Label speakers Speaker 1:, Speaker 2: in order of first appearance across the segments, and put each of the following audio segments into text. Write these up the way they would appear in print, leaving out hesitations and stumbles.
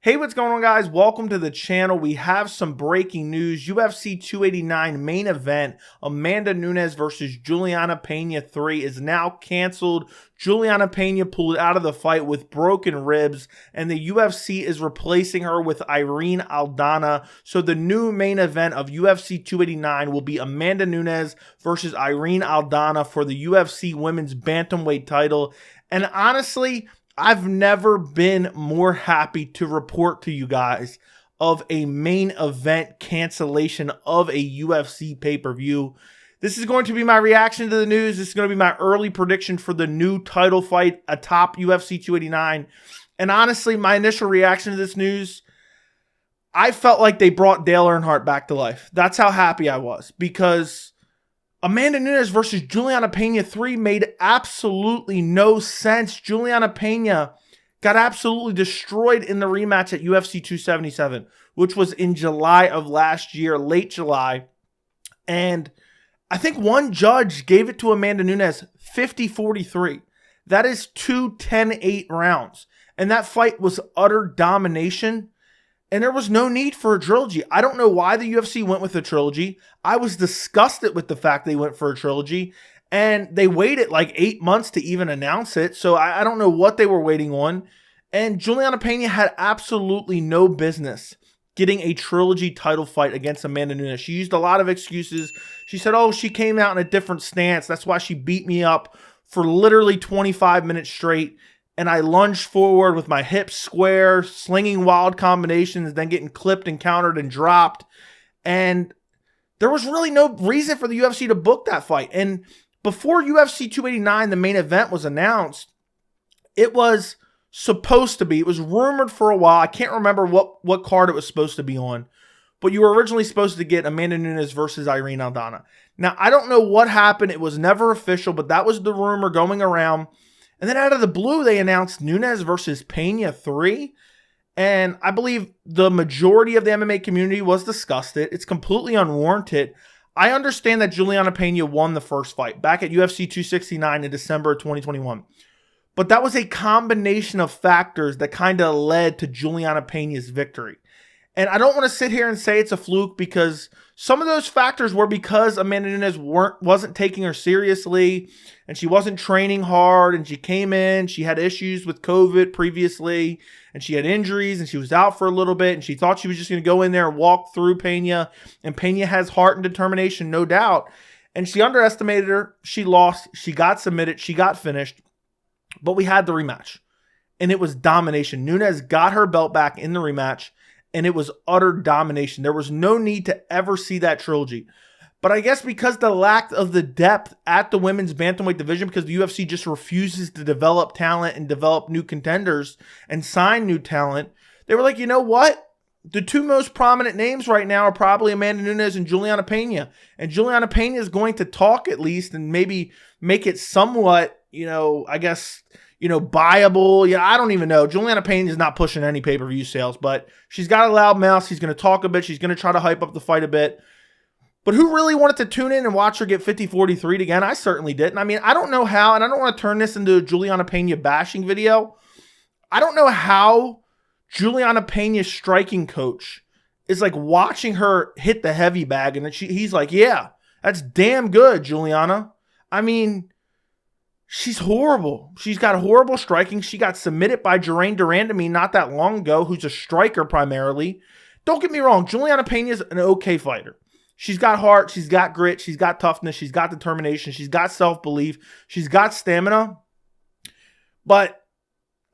Speaker 1: Hey, what's going on, guys? Welcome to the channel. We have some breaking news. UFC 289 main event, Amanda Nunes versus Julianna Pena 3 is now canceled. Julianna Pena pulled out of the fight with broken ribs, and the UFC is replacing her with Irene Aldana. So the new main event of UFC 289 will be Amanda Nunes versus Irene Aldana for the UFC Women's Bantamweight title. And honestly, I've never been more happy to report to you guys of a main event cancellation of a UFC pay-per-view. This is going to be my reaction to the news. This is going to be my early prediction for the new title fight atop UFC 289. And honestly, my initial reaction to this news, I felt like they brought Dale Earnhardt back to life. That's how happy I was, because Amanda Nunes versus Julianna Pena 3 made absolutely no sense. Julianna Pena got absolutely destroyed in the rematch at UFC 277, which was in July of last year, late July. And I think one judge gave it to Amanda Nunes 50-43. That is 2 10-8 rounds. And that fight was utter domination. And there was no need for a trilogy. I don't know why the UFC went with a trilogy. I was disgusted with the fact they went for a trilogy. And they waited like 8 months to even announce it. So I don't know what they were waiting on. And Julianna Pena had absolutely no business getting a trilogy title fight against Amanda Nunes. She used a lot of excuses. She said, oh, she came out in a different stance. That's why she beat me up for literally 25 minutes straight. And I lunged forward with my hips square, slinging wild combinations, then getting clipped and countered and dropped. And there was really no reason for the UFC to book that fight. And before UFC 289, the main event was announced, it was supposed to be, it was rumored for a while. I can't remember what card it was supposed to be on. But you were originally supposed to get Amanda Nunes versus Irene Aldana. Now, I don't know what happened. It was never official, but that was the rumor going around. And then out of the blue, they announced Nunes versus Pena 3. And I believe the majority of the MMA community was disgusted. It's completely unwarranted. I understand that Julianna Pena won the first fight back at UFC 269 in December of 2021. But that was a combination of factors that kind of led to Julianna Pena's victory. And I don't want to sit here and say it's a fluke, because some of those factors were because Amanda Nunes wasn't taking her seriously, and she wasn't training hard, and she came in, she had issues with COVID previously, and she had injuries, and she was out for a little bit, and she thought she was just going to go in there and walk through Pena, and Pena has heart and determination, no doubt, and she underestimated her. She lost, she got submitted, she got finished, but we had the rematch, and it was domination. Nunes got her belt back in the rematch, and it was utter domination. There was no need to ever see that trilogy. But I guess because the lack of the depth at the women's bantamweight division, because the UFC just refuses to develop talent and develop new contenders and sign new talent, they were like, you know what? The two most prominent names right now are probably Amanda Nunes and Julianna Pena. And Julianna Pena is going to talk at least and maybe make it somewhat, I guess, buyable. Yeah, I don't even know. Julianna Pena is not pushing any pay-per-view sales, but she's got a loud mouth. She's going to talk a bit. She's going to try to hype up the fight a bit. But who really wanted to tune in and watch her get 50-43 again? I certainly didn't. I mean, I don't know how, and I don't want to turn this into a Julianna Pena bashing video. I don't know how Julianna Pena's striking coach is like watching her hit the heavy bag, and he's like, yeah, that's damn good, Julianna. I mean, she's horrible. She's got horrible striking. She got submitted by Irene Aldana to me not that long ago, who's a striker primarily. Don't get me wrong. Julianna Pena is an okay fighter. She's got heart. She's got grit. She's got toughness. She's got determination. She's got self-belief. She's got stamina. But,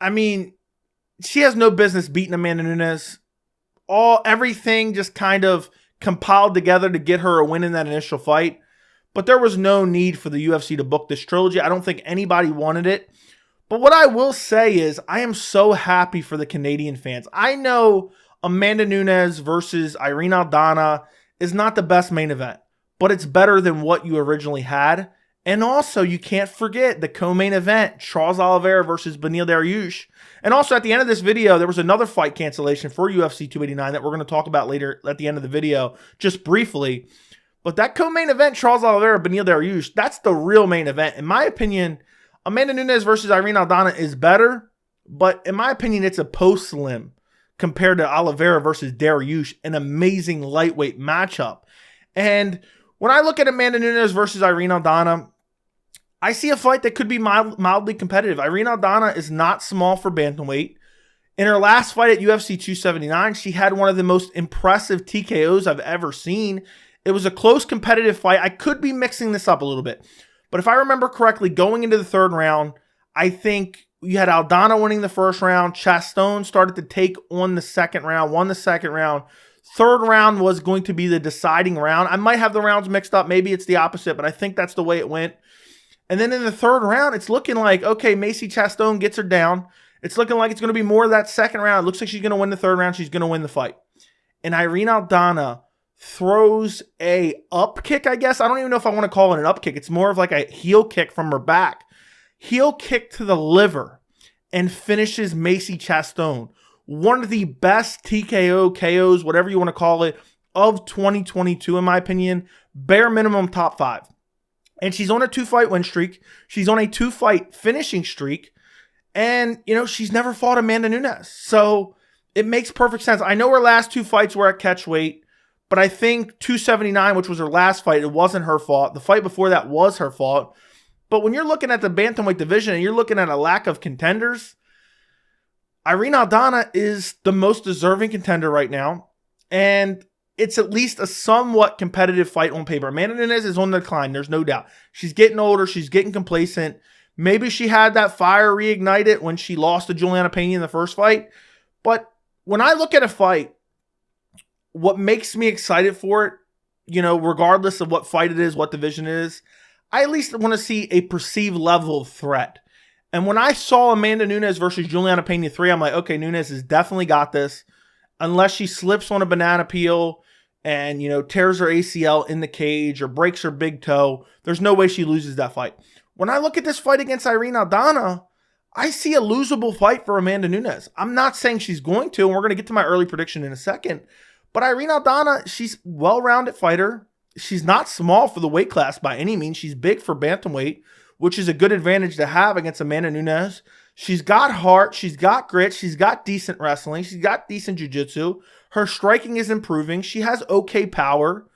Speaker 1: I mean, she has no business beating Amanda Nunes. Everything just kind of compiled together to get her a win in that initial fight. But there was no need for the UFC to book this trilogy. I don't think anybody wanted it. But what I will say is I am so happy for the Canadian fans. I know Amanda Nunes versus Irene Aldana is not the best main event, but it's better than what you originally had. And also, you can't forget the co-main event, Charles Oliveira versus Beneil Dariush. And also, at the end of this video, there was another fight cancellation for UFC 289 that we're going to talk about later at the end of the video, just briefly. But that co-main event, Charles Oliveira, Beneil Dariush, that's the real main event. In my opinion, Amanda Nunes versus Irene Aldana is better, but in my opinion, it's a post-lim compared to Oliveira versus Dariush, an amazing lightweight matchup. And when I look at Amanda Nunes versus Irene Aldana, I see a fight that could be mildly competitive. Irene Aldana is not small for bantamweight. In her last fight at UFC 279, she had one of the most impressive TKOs I've ever seen. It was a close competitive fight. I could be mixing this up a little bit. But if I remember correctly, going into the third round, I think you had Aldana winning the first round. Chaston started to take on the second round, won the second round. Third round was going to be the deciding round. I might have the rounds mixed up. Maybe it's the opposite, but I think that's the way it went. And then in the third round, it's looking like, okay, Macy Chaston gets her down. It's looking like it's going to be more of that second round. It looks like she's going to win the third round. She's going to win the fight. And Irene Aldana throws a up kick, I guess. I don't even know if I want to call it an up kick. It's more of like a heel kick from her back. Heel kick to the liver and finishes Macy Chaston. One of the best TKO, KOs, whatever you want to call it, of 2022, in my opinion. Bare minimum top 5. And she's on a 2-fight win streak. She's on a 2-fight finishing streak. And, you know, she's never fought Amanda Nunes. So it makes perfect sense. I know her last 2 fights were at catchweight, but I think 279, which was her last fight, it wasn't her fault. The fight before that was her fault. But when you're looking at the bantamweight division and you're looking at a lack of contenders, Irene Aldana is the most deserving contender right now. And it's at least a somewhat competitive fight on paper. Amanda Nunes is on the decline. There's no doubt. She's getting older. She's getting complacent. Maybe she had that fire reignited when she lost to Julianna Pena in the first fight. But when I look at a fight, what makes me excited for it, you know, regardless of what fight it is, what division it is, I at least want to see a perceived level of threat. And when I saw Amanda Nunes versus Julianna Pena 3, I'm like, okay, Nunes has definitely got this. Unless she slips on a banana peel and, you know, tears her ACL in the cage or breaks her big toe, there's no way she loses that fight. When I look at this fight against Irene Aldana, I see a losable fight for Amanda Nunes. I'm not saying she's going to, and we're going to get to my early prediction in a second. But Irene Aldana, she's a well-rounded fighter. She's not small for the weight class by any means. She's big for bantamweight, which is a good advantage to have against Amanda Nunes. She's got heart. She's got grit. She's got decent wrestling. She's got decent jiu-jitsu. Her striking is improving. She has okay power.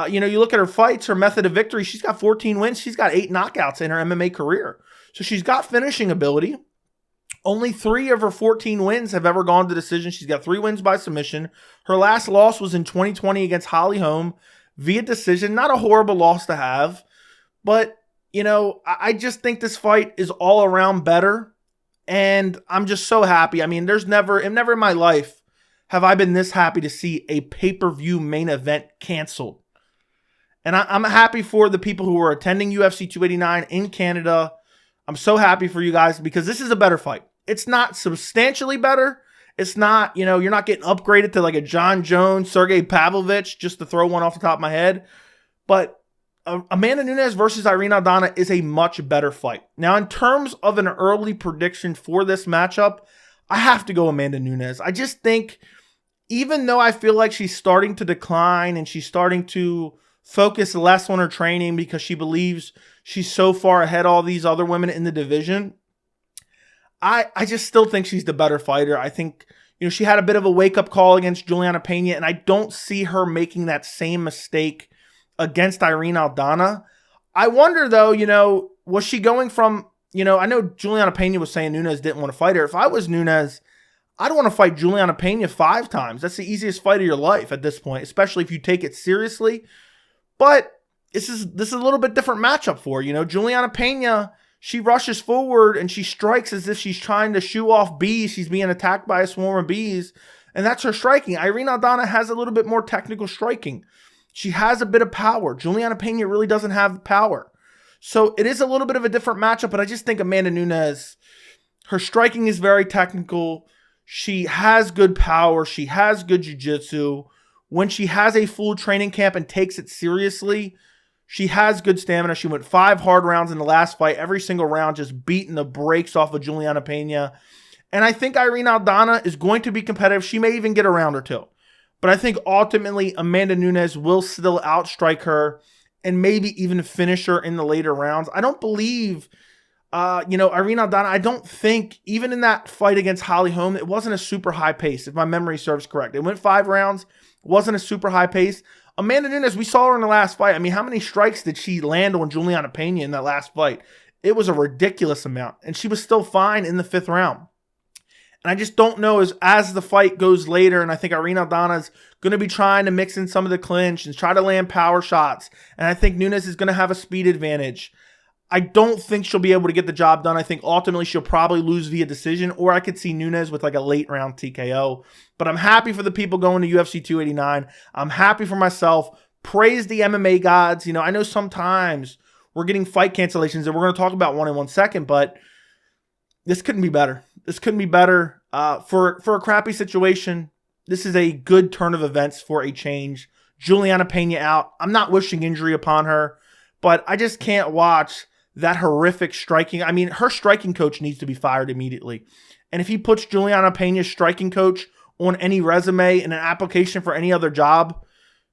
Speaker 1: You know, you look at her fights, her method of victory, she's got 14 wins. She's got 8 knockouts in her MMA career. So she's got finishing ability. Only 3 of her 14 wins have ever gone to decision. She's got 3 wins by submission. Her last loss was in 2020 against Holly Holm via decision. Not a horrible loss to have. But, you know, I just think this fight is all around better. And I'm just so happy. I mean, never in my life have I been this happy to see a pay-per-view main event canceled. And I'm happy for the people who are attending UFC 289 in Canada. I'm so happy for you guys because this is a better fight. It's not substantially better. It's not, you know, you're not getting upgraded to like a John Jones, Sergey Pavlovich, just to throw one off the top of my head. But Amanda Nunes versus Irene Aldana is a much better fight. Now, in terms of an early prediction for this matchup, I have to go Amanda Nunes. I just think, even though I feel like she's starting to decline and she's starting to focus less on her training because she believes she's so far ahead of all these other women in the division, I just still think she's the better fighter. I think, you know, she had a bit of a wake-up call against Julianna Pena, and I don't see her making that same mistake against Irene Aldana. I wonder, though, you know, was she going from, you know, I know Julianna Pena was saying Nunes didn't want to fight her. If I was Nunes, I'd want to fight Julianna Pena 5 times. That's the easiest fight of your life at this point, especially if you take it seriously. But this is a little bit different matchup for her. You know, Julianna Pena, she rushes forward and she strikes as if she's trying to shoo off bees. She's being attacked by a swarm of bees, and that's her striking. Irene Aldana has a little bit more technical striking. She has a bit of power. Julianna Pena really doesn't have power. So it is a little bit of a different matchup, but I just think Amanda Nunes, her striking is very technical. She has good power. She has good jiu-jitsu. When she has a full training camp and takes it seriously, she has good stamina. She went 5 hard rounds in the last fight. Every single round just beating the brakes off of Julianna Pena. And I think Irene Aldana is going to be competitive. She may even get a round or 2. But I think ultimately Amanda Nunes will still outstrike her and maybe even finish her in the later rounds. I don't believe Irene Aldana, I don't think, even in that fight against Holly Holm, it wasn't a super high pace, if my memory serves correct. It went 5 rounds, wasn't a super high pace. Amanda Nunes, we saw her in the last fight. I mean, how many strikes did she land on Julianna Pena in that last fight? It was a ridiculous amount, and she was still fine in the 5th round. And I just don't know as the fight goes later, and I think Irene Aldana is going to be trying to mix in some of the clinch and try to land power shots, and I think Nunes is going to have a speed advantage. I don't think she'll be able to get the job done. I think ultimately she'll probably lose via decision, or I could see Nunes with like a late round TKO. But I'm happy for the people going to UFC 289. I'm happy for myself. Praise the MMA gods. I know sometimes we're getting fight cancellations, and we're going to talk about one in 1 second, but this couldn't be better. This couldn't be better. For a crappy situation, this is a good turn of events for a change. Julianna Pena out. I'm not wishing injury upon her, but I just can't watch that horrific striking. I mean, her striking coach needs to be fired immediately. And if he puts Julianna Pena's striking coach on any resume in an application for any other job,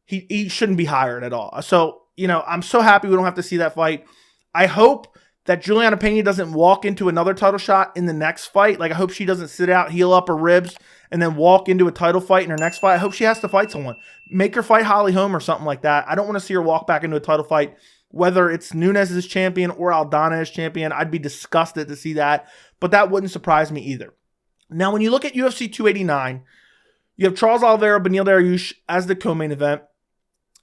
Speaker 1: he shouldn't be hired at all. So, I'm so happy we don't have to see that fight. I hope that Julianna Pena doesn't walk into another title shot in the next fight. Like, I hope she doesn't sit out, heal up her ribs, and then walk into a title fight in her next fight. I hope she has to fight someone. Make her fight Holly Holm or something like that. I don't want to see her walk back into a title fight. Whether it's Nunes as champion or Aldana as champion, I'd be disgusted to see that, but that wouldn't surprise me either. Now, when you look at UFC 289, you have Charles Oliveira, Beneil Dariush as the co-main event,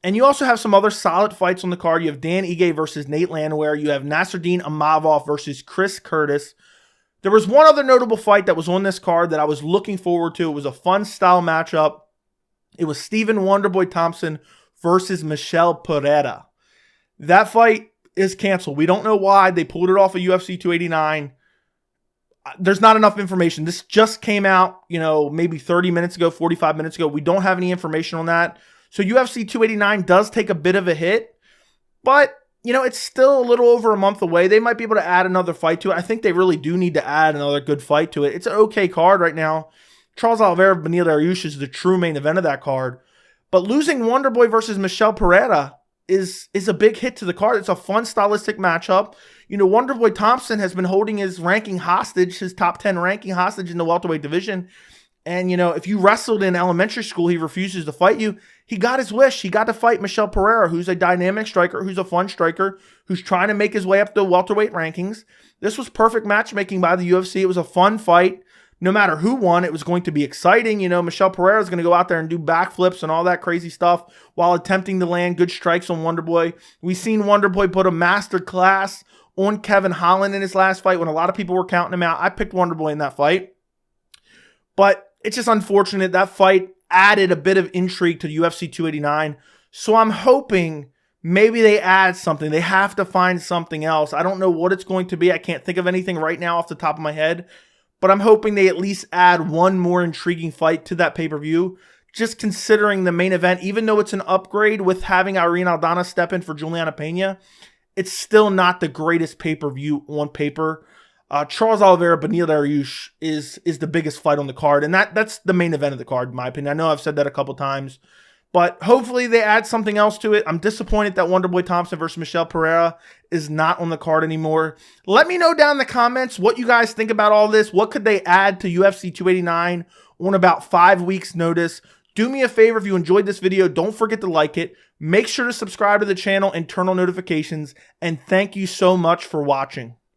Speaker 1: and you also have some other solid fights on the card. You have Dan Ige versus Nate Landwehr. You have Nasruddin Imavov versus Chris Curtis. There was one other notable fight that was on this card that I was looking forward to. It was a fun style matchup. It was Stephen Wonderboy Thompson versus Michel Pereira. That fight is canceled. We don't know why. They pulled it off of UFC 289. There's not enough information. This just came out, maybe 30 minutes ago, 45 minutes ago. We don't have any information on that. So UFC 289 does take a bit of a hit, but, it's still a little over a month away. They might be able to add another fight to it. I think they really do need to add another good fight to it. It's an okay card right now. Charles Oliveira, Beneil Dariush is the true main event of that card. But losing Wonderboy versus Michel Pereira is a big hit to the card. It's a fun stylistic matchup. Wonderboy Thompson has been holding his ranking hostage, his top 10 ranking hostage in the welterweight division. And, if you wrestled in elementary school, he refuses to fight you. He got his wish. He got to fight Michel Pereira, who's a dynamic striker, who's a fun striker, who's trying to make his way up the welterweight rankings. This was perfect matchmaking by the UFC. It was a fun fight. No matter who won, it was going to be exciting. Michel Pereira is going to go out there and do backflips and all that crazy stuff while attempting to land good strikes on Wonderboy. We've seen Wonderboy put a master class on Kevin Holland in his last fight when a lot of people were counting him out. I picked Wonderboy in that fight. But it's just unfortunate. That fight added a bit of intrigue to UFC 289. So I'm hoping maybe they add something. They have to find something else. I don't know what it's going to be. I can't think of anything right now off the top of my head. But I'm hoping they at least add one more intriguing fight to that pay-per-view. Just considering the main event, even though it's an upgrade with having Irene Aldana step in for Julianna Pena, it's still not the greatest pay-per-view on paper. Charles Oliveira, Beneil Dariush is the biggest fight on the card, and that's the main event of the card, in my opinion. I know I've said that a couple times, but hopefully they add something else to it. I'm disappointed that Wonderboy Thompson versus Michel Pereira is not on the card anymore. Let me know down in the comments what you guys think about all this. What could they add to UFC 289 on about 5 weeks' notice? Do me a favor, if you enjoyed this video, don't forget to like it. Make sure to subscribe to the channel and turn on notifications, and thank you so much for watching.